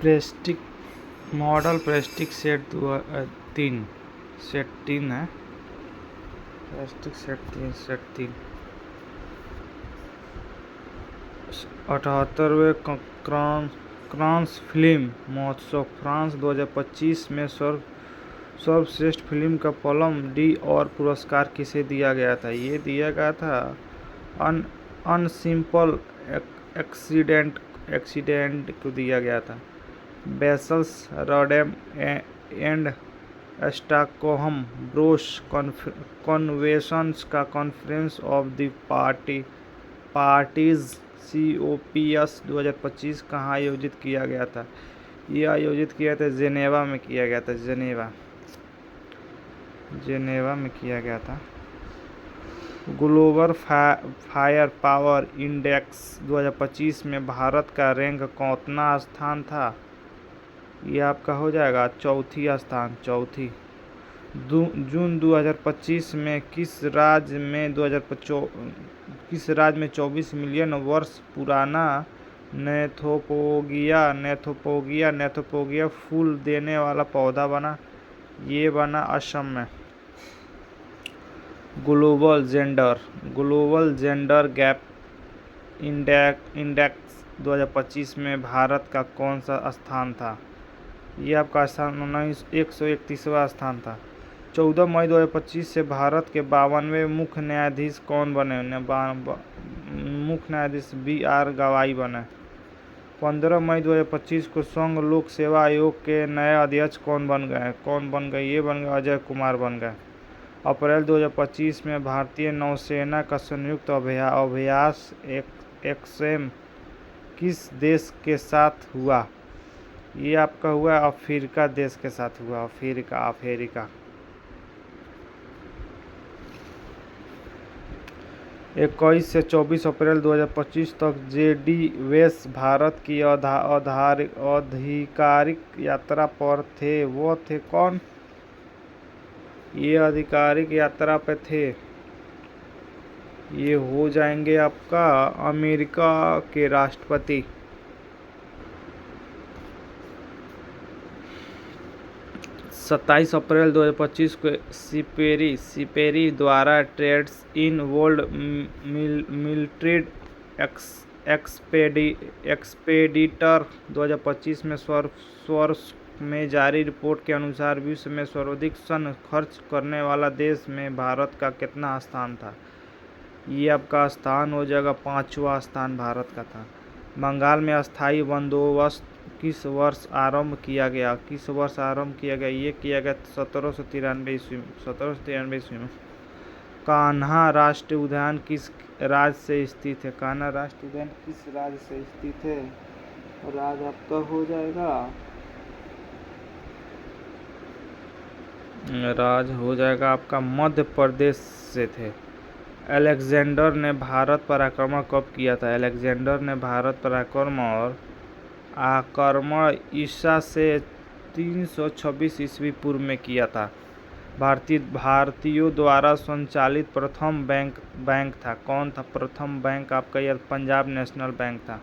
Prestige model prestige set 3 set 3 है। Prestige set 3 78वें Cannes film महोत्सव France 2025 में सर्वश्रेष्ठ फिल्म का पल्म डी और पुरस्कार किसे दिया गया था? ये दिया गया था अनसिंपल एक्सीडेंट को दिया गया था। बेसल्स, रोडेम एंड स्टॉकहोम ब्रोश कन्वेंशंस का conference of the parties COPS 2025 कहाँ आयोजित किया गया था? ये आयोजित किया था जेनेवा में किया गया था। जेनेवा में किया गया था। ग्लोबल फायर पावर इंडेक्स 2025 में भारत का रैंक कौतना स्थान था? ये आपका हो जाएगा चौथी स्थान। जून 2025 में किस राज्य में 24 मिलियन वर्ष पुराना नेथोपोगिया फूल देने वाला पौधा बना? ये बना असम में। ग्लोबल जेंडर गैप इंडेक्स 2025 में भारत का कौन सा स्थान था? ये आपका स्थान 131वां स्थान था। 14 मई 2025 से भारत के 52वें मुख्य न्यायाधीश कौन बने? मुख्य न्यायाधीश BR गवाई बने। 15 मई 2025 को संघ लोक सेवा आयोग के नए अध्यक्ष कौन बन गए? ये बन गए अजय कुमार बन गए। अप्रैल 2025 में भारतीय नौसेना का संयुक्त अभ्यास एक्सएम किस देश के साथ हुआ? ये आपका हुआ अफ्रीका देश के साथ हुआ। अफ्रीका 21 से 24 अप्रैल 2025 तक JD वेस भारत की आधिकारिक यात्रा पर थे। वो थे कौन? ये आधिकारिक यात्रा पे थे, ये हो जाएंगे आपका अमेरिका के राष्ट्रपति। 27 अप्रैल 2025 को सिपेरी द्वारा ट्रेड्स इन वर्ल्ड मिलिट्री एक्सपेडिटर 2025 में वर्ष में जारी रिपोर्ट के अनुसार विश्व में सर्वाधिक सन खर्च करने वाला देश में भारत का कितना स्थान था? ये आपका स्थान हो जाएगा 5वां स्थान भारत का था। बंगाल में अस्थायी बंदोबस्त किस वर्ष आरंभ किया गया? ये किया गया 1793 ईस्वी में। कान्हा राष्ट्रीय उद्यान किस राज्य से स्थित है? कान्हा राष्ट्रीय उद्यान किस राज्य से स्थित है? राज्य आपका हो जाएगा आपका मध्य प्रदेश से थे। अलेक्जेंडर ने भारत पर आक्रमण कब किया था? अलेक्जेंडर ने भारत पर आक्रमण ईसा से 326 ईस्वी पूर्व में किया था। भारतीयों द्वारा संचालित प्रथम बैंक था कौन था? प्रथम बैंक आपका यह पंजाब नेशनल बैंक था।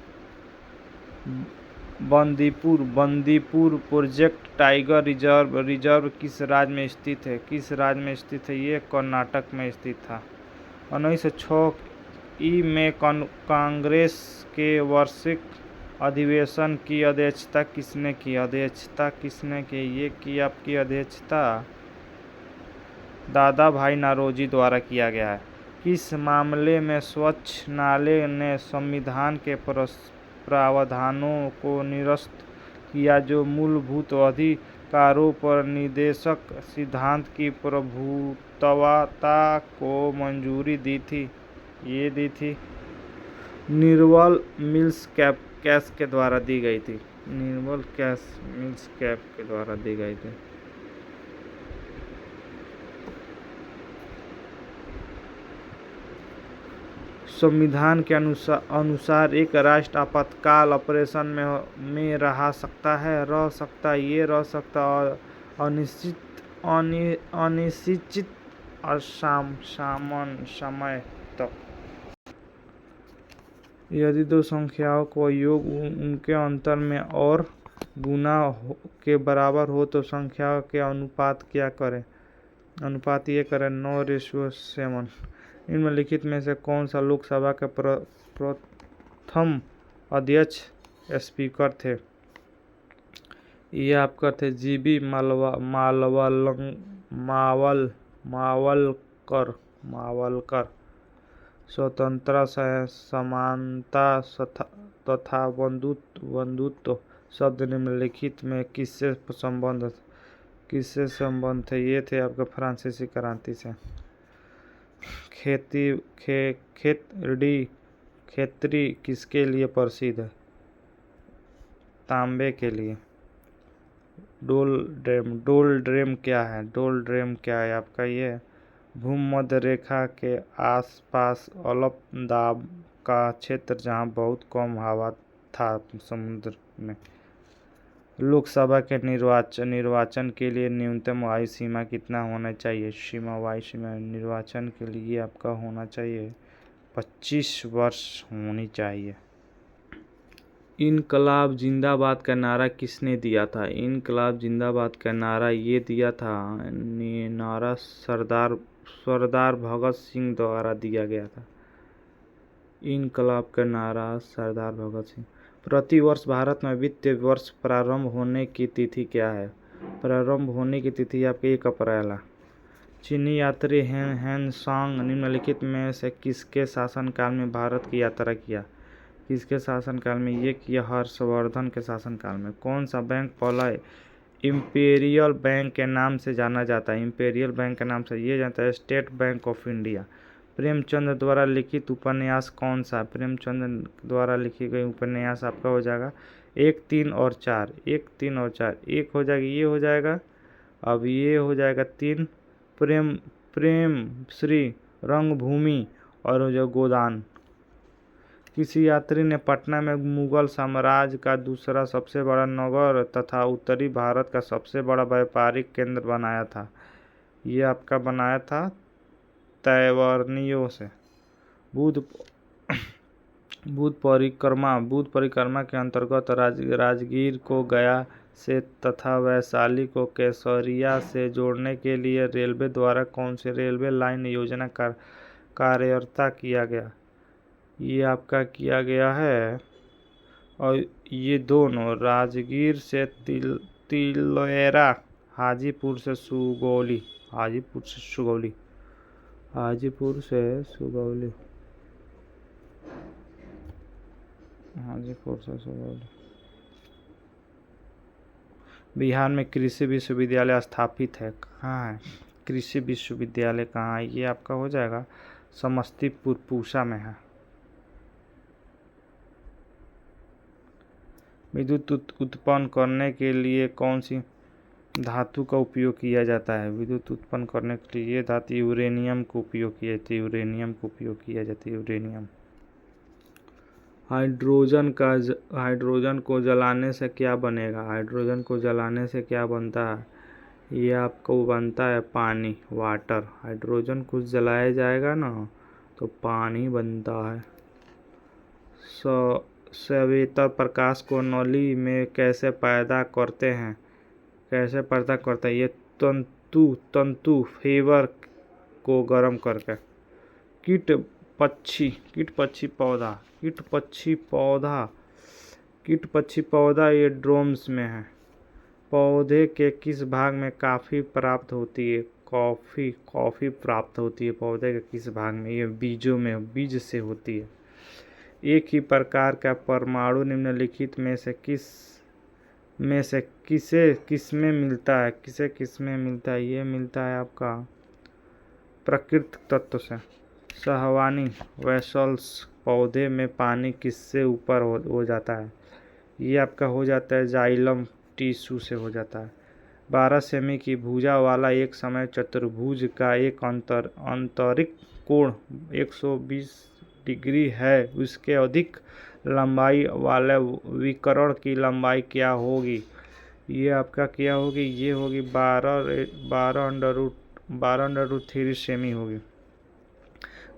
बंदीपुर प्रोजेक्ट टाइगर रिजर्व किस राज्य में स्थित है? ये कर्नाटक में स्थित था। 1906 में कांग्रेस के वार्षिक अधिवेशन की अध्यक्षता किसने की? ये की आपकी अध्यक्षता दादा भाई नौरोजी द्वारा किया गया है। किस मामले में स्वच्छ न्यायालय ने संविधान के प्रावधानों को निरस्त किया जो मूलभूत अधिकारों पर निदेशक सिद्धांत की प्रभुत्वता को मंजूरी दी थी? ये दी थी निर्मल मिल्स कैस के द्वारा दी गई थी। संविधान के अनुसार एक राष्ट्र आपातकाल ऑपरेशन में रह सकता और अनिश्चित समय तक यदि दो संख्याओं का योग उनके अंतर में और के बराबर हो तो संख्या के अनुपात क्या करें? अनुपात ये करें 9:7। निम्नलिखित में से कौन सा लोकसभा के प्रथम अध्यक्ष स्पीकर थे? ये आपका थे जीबी मावलकर। स्वतंत्रता समानता तथा बंधुत्व शब्द निम्नलिखित में किससे संबंध थे? ये थे आपका फ्रांसीसी क्रांति से। खेतड़ी किसके लिए प्रसिद्ध है? तांबे के लिए। डोल ड्रेम क्या है? डोल ड्रेम क्या है आपका? ये भूमध्य रेखा के आसपास अल्प दाब का क्षेत्र जहां बहुत कम हवा था समुद्र में। लोकसभा के निर्वाचन के लिए न्यूनतम आयु सीमा कितना होना चाहिए? आयु सीमा निर्वाचन के लिए आपका होना चाहिए 25 वर्ष होनी चाहिए। इनकलाब जिंदाबाद का नारा किसने दिया था? इनकलाब जिंदाबाद का नारा ये दिया था, नारा सरदार भगत सिंह द्वारा दिया गया था। इनकलाब का नारा सरदार भगत सिंह। प्रतिवर्ष भारत में वित्तीय वर्ष प्रारंभ होने की तिथि क्या है? प्रारंभ होने की तिथि आपकी 1 अप्रैल है। चीनी यात्री हेन सांग निम्नलिखित में से किसके शासनकाल में भारत की यात्रा किया? किसके शासनकाल में ये किया? हर्षवर्धन के शासनकाल में। कौन सा बैंक पहला इंपीरियल बैंक के नाम से जाना जाता है? इंपीरियल बैंक के नाम से ये जानता है state bank of India. Premchand द्वारा लिखित उपन्यास कौन सा? प्रेमचंद द्वारा लिखी गई उपन्यास आपका हो जाएगा 1, 3 और 4। 1, 3 और 4 एक हो जाएगी, ये हो जाएगा। अब ये हो जाएगा 3 प्रेम श्री रंगभूमि और जो गोदान। किसी यात्री ने पटना में मुगल साम्राज्य का दूसरा सबसे बड़ा नगर तथा उत्तरी भारत का सबसे बड़ा व्यापारिक केंद्र बनाया था। ये आपका बनाया था तैवर्नियों से। बुध परिक्रमा के अंतर्गत राजगीर को गया से तथा वैशाली को केसरिया से जोड़ने के लिए रेलवे द्वारा कौन सी रेलवे लाइन योजना कार्यरत किया गया? ये आपका किया गया है, और ये दोनों राजगीर से तिलौरा, हाजीपुर से सुगौली। बिहार में कृषि विश्वविद्यालय स्थापित है। कहाँ है कृषि विश्वविद्यालय? कहाँ है? ये आपका हो जाएगा समस्तीपुर पूसा में है। विद्युत उत्पन्न करने के लिए कौन सी धातु का उपयोग किया जाता है? विद्युत उत्पन्न करने के लिए ये धातु यूरेनियम को उपयोग किया जाता है। यूरेनियम। हाइड्रोजन को जलाने से क्या बनेगा? हाइड्रोजन को जलाने से क्या बनता है? ये आपको बनता है पानी, वाटर। हाइड्रोजन कुछ जलाया जाएगा ना तो पानी बनता है। सवेतर प्रकाश को नली में कैसे पैदा करते हैं? ये तंतु फाइबर को गर्म करके। कीट पक्षी पौधा ये ड्रोम्स में है। पौधे के किस भाग में कॉफी प्राप्त होती है? कॉफी प्राप्त होती है पौधे के किस भाग में? ये बीज से होती है। एक ही प्रकार का परमाणु निम्नलिखित में से किसमें मिलता है? ये मिलता है आपका प्राकृतिक तत्व से। सहवानी वैसल्स पौधे में पानी किससे ऊपर हो जाता है? ये आपका हो जाता है जाइलम टिश्यू से हो जाता है। 12 सेमी की भुजा वाला एक समय चतुर्भुज का एक आंतरिक कोण 120 डिग्री है। उसके अधिक लंबाई वाले विकर्ण की लंबाई क्या होगी? ये आपका क्या होगी? ये होगी 12√3 सेमी होगी।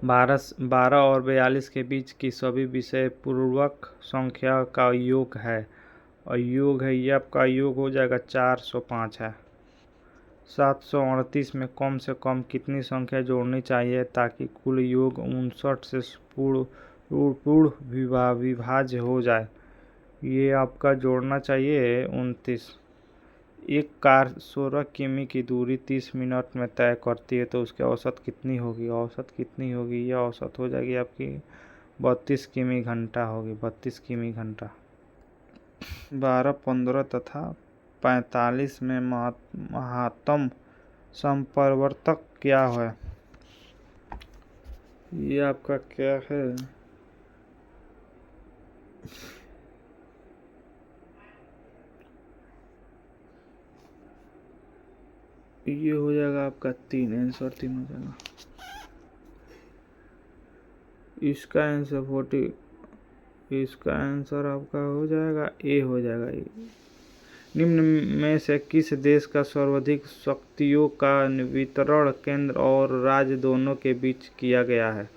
12 और 42 के बीच की सभी विषय पूर्वक संख्या का योग है। और योग है, ये आपका योग हो जाएगा 405 है। 738 में कम से कम कितनी संख्या जोड़नी चाहिए ताकि कुल योग 59 से पूर्ण विभाज्य हो जाए? ये आपका जोड़ना चाहिए 29। एक कार 16 किमी की दूरी 30 मिनट में तय करती है तो उसकी औसत कितनी होगी? औसत कितनी होगी? यह औसत हो जाएगी आपकी 32 किमी घंटा होगी, 32 किमी घंटा। 12, 15 तथा 45 में महत्तम संपरिवर्तक क्या है? ये आपका क्या है? ये हो जाएगा आपका 3, आंसर 3 हो जाएगा। इसका आंसर 40, इसका आंसर आपका हो जाएगा ए हो जाएगा ए। निम्न में से किस देश का सर्वाधिक शक्तियों का वितरण केंद्र और राज्य दोनों के बीच किया गया है?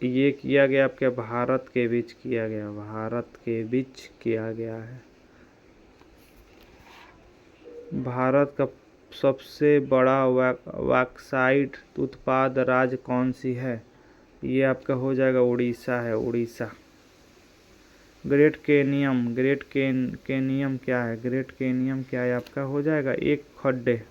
ये किया गया आपके भारत के बीच किया गया, भारत के बीच किया गया है। भारत का सबसे बड़ा बॉक्साइट उत्पाद राज्य कौन सी है? ये आपका हो जाएगा उड़ीसा है, उड़ीसा। ग्रेट केनियम, केनियम क्या है? ग्रेट केनियम क्या है आपका? हो जाएगा एक खड्डे।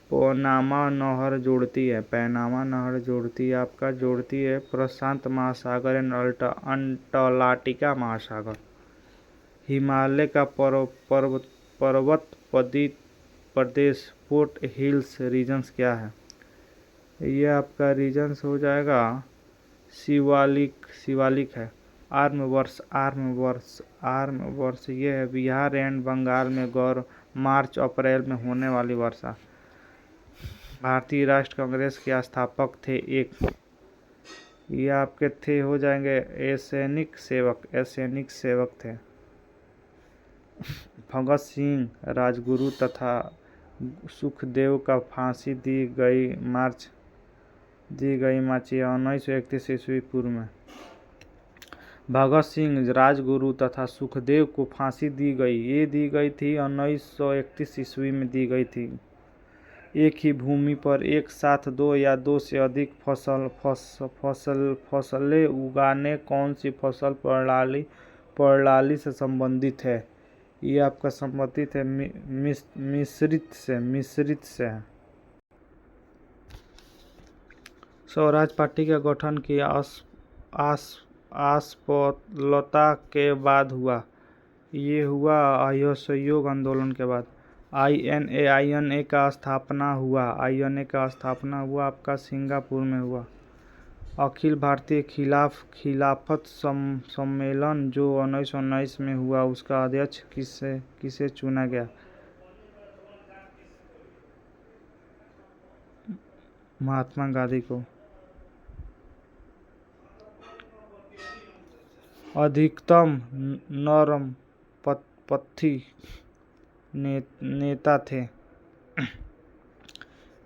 पनामा नहर जोड़ती है, पैनामा नहर जोड़ती है आपका, जोड़ती है प्रशांत महासागर एंड अंटार्कटिका महासागर। हिमालय का पर्वत प्रदेश फोर्ट हिल्स रीजन्स क्या है? ये आपका रीजन्स हो जाएगा शिवालिक है। आर्म वर्ष ये है बिहार एंड बंगाल में मार्च अप्रैल में होने वाली वर्षा। भारतीय राष्ट्र कांग्रेस के स्थापक थे एक, ये आपके थे हो जाएंगे सैनिक सेवक थे। भगत सिंह, राजगुरु तथा सुखदेव का फांसी दी गई मार्च 1931 ईस्वी पूर्व में। भगत सिंह, राजगुरु तथा सुखदेव को फांसी दी गई, ये दी गई थी 1931 ईस्वी में दी गई थी। एक ही भूमि पर एक साथ दो या दो से अधिक फसलें उगाने कौन सी फसल प्रणाली से संबंधित है? ये आपका संबंधित है मिश्रित से। स्वराज पार्टी का गठन की असफलता के बाद हुआ, ये हुआ असहयोग आंदोलन के बाद। INA का स्थापना हुआ, आपका सिंगापुर में हुआ। अखिल भारतीय खिलाफत सम्मेलन जो 1919 में हुआ, उसका अध्यक्ष किसे चुना गया? महात्मा गांधी को। अधिकतम नरमपंथी नेता थे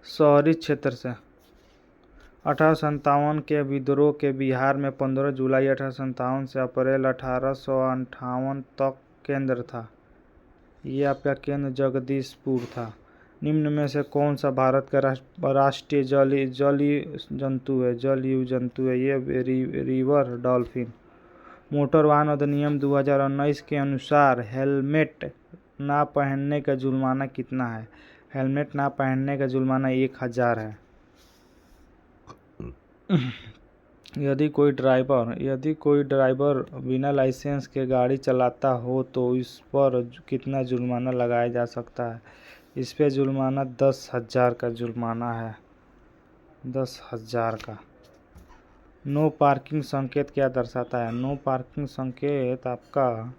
शहरी क्षेत्र से। 1857 के विद्रोह के बिहार में 15 जुलाई 1857 से अप्रैल 1858 तक केंद्र था, ये आपका केंद्र जगदीशपुर था। निम्न में से कौन सा भारत का राष्ट्रीय जलीय जंतु है? ये रिवर डॉल्फिन। मोटर वाहन अधिनियम 2019 के अनुसार हेलमेट ना पहनने का जुर्माना कितना है? हेलमेट ना पहनने का जुर्माना 1000 है। यदि कोई ड्राइवर बिना लाइसेंस के गाड़ी चलाता हो तो इस पर कितना जुर्माना लगाया जा सकता है? इस पे जुर्माना 10,000 का जुर्माना है, 10,000 का। नो पार्किंग संकेत क्या दर्शाता है? नो पार्किंग संकेत आपका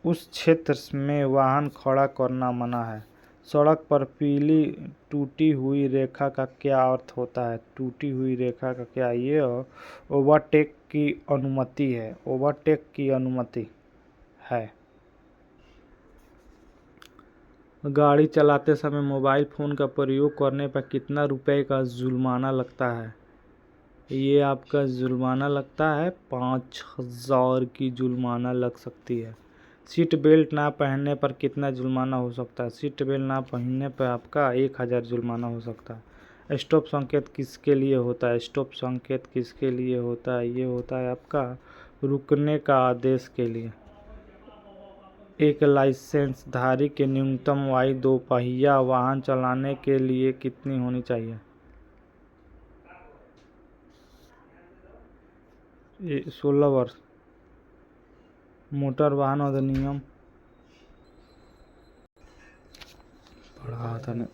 उस क्षेत्र में वाहन खड़ा करना मना है। सड़क पर पीली टूटी हुई रेखा का क्या अर्थ होता है? टूटी हुई रेखा का क्या? ये ओवरटेक की अनुमति है, ओवरटेक की अनुमति है। गाड़ी चलाते समय मोबाइल फोन का प्रयोग करने पर कितना रुपए का जुर्माना लगता है? ये आपका जुर्माना लगता है 5,000 की जुर्माना लग सकती है। सीट बेल्ट ना पहनने पर कितना जुर्माना हो सकता है? सीट बेल्ट ना पहनने पर आपका 1,000 जुर्माना हो सकता है। स्टॉप संकेत किसके लिए होता है? स्टॉप संकेत किसके लिए होता है? ये होता है आपका रुकने का आदेश के लिए। एक लाइसेंसधारी की न्यूनतम आयु 2 पहिया वाहन चलाने के लिए कितनी होनी चाहिए? 16 वर्ष। मोटर वाहन अधिनियम पढ़ा था ने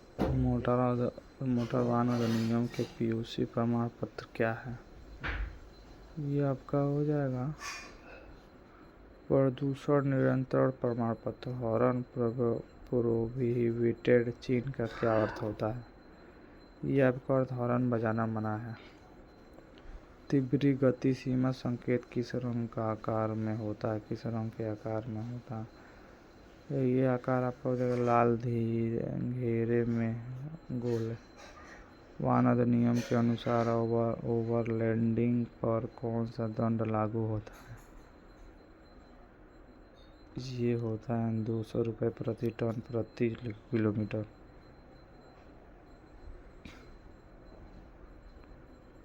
मोटर वाहन अधिनियम के पीयूसी प्रमाण पत्र क्या है? ये आपका हो जाएगा प्रदूषण नियंत्रण प्रमाण पत्र। हॉर्न प्रोहिबिटेड चीन का क्या अर्थ होता है? ये आपका अर्थ हॉर्न बजाना मना है। तीव्र गति सीमा संकेत किस रंग का आकार में होता है? किस रंग के आकार में होता है? ये आकार आपका हो जाएगा लाल घेरे में गोल है। वाहन अधिनियम के अनुसार ओवरलैंडिंग पर कौन सा दंड लागू होता है? ये होता है 200 रुपये प्रति टन प्रति kilometre.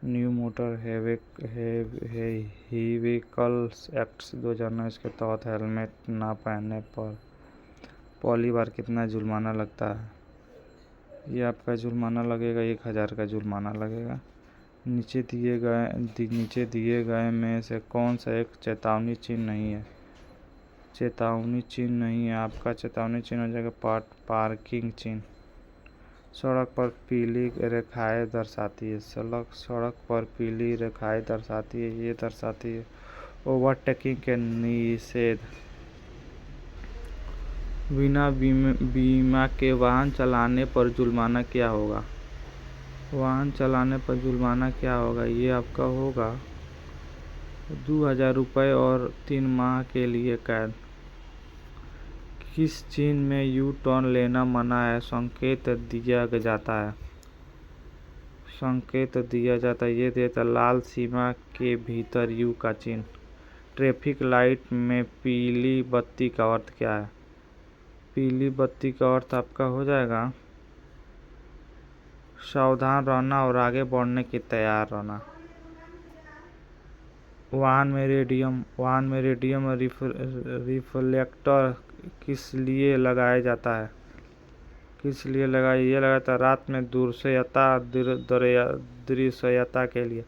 New motor vehicles act 2019 के तहत हेलमेट ना पहनने पर पहली बार कितना जुर्माना लगता है? ये आपका जुर्माना लगेगा 1,000 का जुर्माना लगेगा। नीचे दिए गए में से कौन सा एक चेतावनी चिन्ह नहीं है? चेतावनी चिन्ह नहीं है। आपका चेतावनी चिन्ह हो जाएगा पार्किंग चिन्ह। सड़क पर पीली रेखाएं दर्शाती है। सड़क पर पीली रेखाएं दर्शाती है। ये दर्शाती है ओवरटेकिंग के निषेध। बिना बीमा के वाहन चलाने पर जुर्माना क्या होगा? वाहन चलाने पर जुर्माना क्या होगा? ये आपका होगा 2,000 रुपये और 3 माह के लिए कैद। किस चिन्ह में यू टर्न लेना मना है? संकेत दिया जाता है। संकेत दिया जाता है। ये देता लाल सीमा के भीतर यू का चिन्ह। ट्रैफिक लाइट में पीली बत्ती का अर्थ क्या है? पीली बत्ती का अर्थ आपका हो जाएगा सावधान रहना और आगे बढ़ने की तैयार रहना। वाहन में रेडियम रिफ्लेक्टर किस लिए लगाया जाता है? किस लिए ये लगाता है रात में दृश्यता के लिए।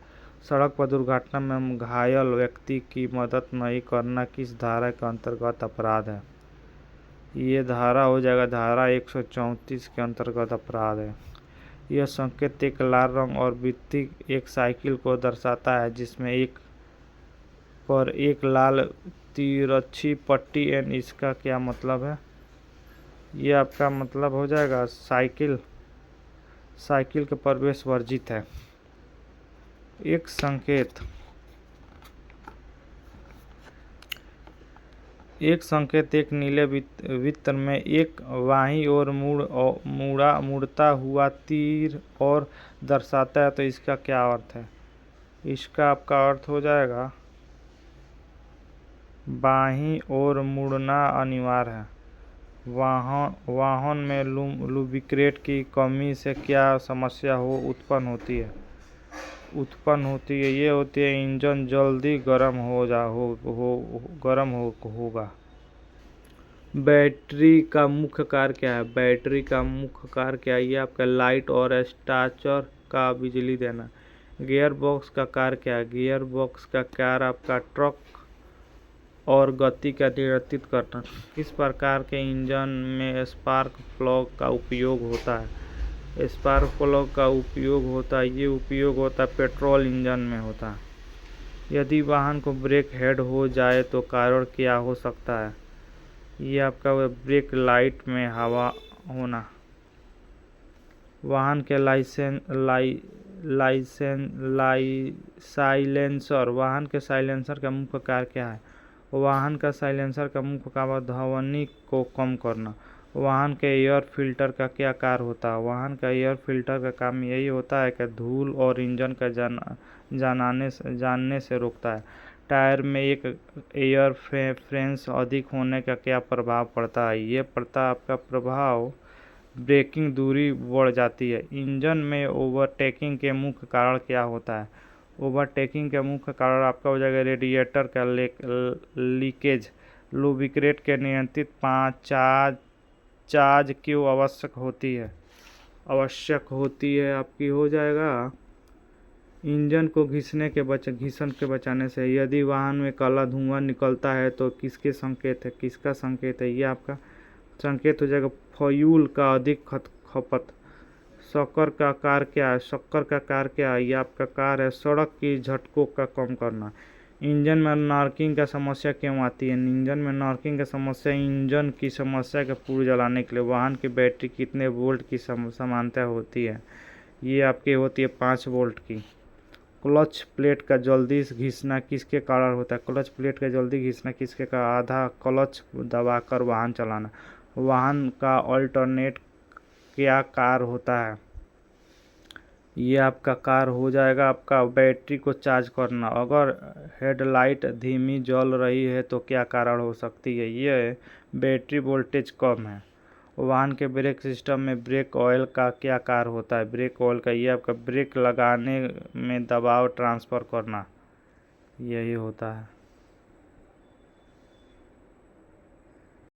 सड़क पर दुर्घटना में घायल व्यक्ति की मदद नहीं करना किस धारा के अंतर्गत अपराध है? ये धारा हो जाएगा धारा 134 के अंतर्गत अपराध है। यह संकेत एक लाल रंग और वृत्ति एक साइकिल को दर्शाता है जिसमें एक पर एक लाल तिरछी पट्टी एन। इसका क्या मतलब है? ये आपका मतलब हो जाएगा साइकिल के प्रवेश वर्जित है। एक संकेत एक नीले वृत्त में एक बाईं ओर मुड़ता हुआ तीर और दर्शाता है तो इसका क्या अर्थ है? इसका आपका अर्थ हो जाएगा बाईं ओर मुड़ना अनिवार्य है। वाहन में लुब्रिकेंट की कमी से क्या समस्या उत्पन्न होती है? ये होती है इंजन जल्दी गर्म होगा। बैटरी का मुख्य कार्य क्या है? बैटरी का मुख्य कार्य क्या है? ये आपका लाइट और स्टार्टर का बिजली देना। गियर बॉक्स का कार्य क्या है? गियर बॉक्स का कार्य आपका ट्रक और गति का नियंत्रित करना। किस प्रकार के इंजन में स्पार्क प्लग का उपयोग होता है? स्पार्क प्लग का उपयोग होता है ये उपयोग होता है पेट्रोल इंजन में होता है। यदि वाहन को ब्रेक हेड हो जाए तो कारण क्या हो सकता है? ये आपका ब्रेक लाइट में हवा होना। वाहन के साइलेंसर। वाहन के साइलेंसर का मुख्य कार्य क्या है? वाहन का साइलेंसर का मुख्य कार्य ध्वनि को कम करना। वाहन के एयर फिल्टर का क्या कार्य होता है? वाहन का एयर फिल्टर का काम यही होता है कि धूल और इंजन का जानने से रोकता है। टायर में एक एयर फ्रेंस अधिक होने का क्या प्रभाव पड़ता है? ये पड़ता आपका प्रभाव ब्रेकिंग दूरी बढ़ जाती है। इंजन में ओवरटेकिंग के मुख्य कारण क्या होता है? ओवरटेकिंग का मुख्य कारण आपका हो जाएगा रेडिएटर का लीकेज। लुब्रिकेट के नियंत्रित चार्ज क्यों आवश्यक होती है आपकी हो जाएगा इंजन को घिसन के बचाने से। यदि वाहन में काला धुआं निकलता है तो किसका संकेत है? ये आपका संकेत हो जाएगा फ्यूल का अधिक खपत। शक्कर का कार्य क्या है? ये आपका कार्य है सड़क की झटकों का कम करना। इंजन में नॉकिंग का समस्या क्यों आती है? इंजन में नॉकिंग का समस्या इंजन की समस्या के पूर्व जलाने के लिए वाहन की बैटरी कितने वोल्ट की समानता होती है? ये आपकी होती है 5 वोल्ट की। क्लच प्लेट का जल्दी घिसना किसके कारण होता है? क्लच प्लेट का जल्दी घिसना किसके कारण? आधा क्लच दबाकर वाहन चलाना। वाहन का अल्टरनेट क्या कार्य होता है? ये आपका कार्य हो जाएगा आपका बैटरी को चार्ज करना। अगर हेडलाइट धीमी जल रही है तो क्या कारण हो सकती है? ये बैटरी वोल्टेज कम है। वाहन के ब्रेक सिस्टम में ब्रेक ऑयल का क्या कार्य होता है? ब्रेक ऑयल का ये आपका ब्रेक लगाने में दबाव ट्रांसफ़र करना यही होता है।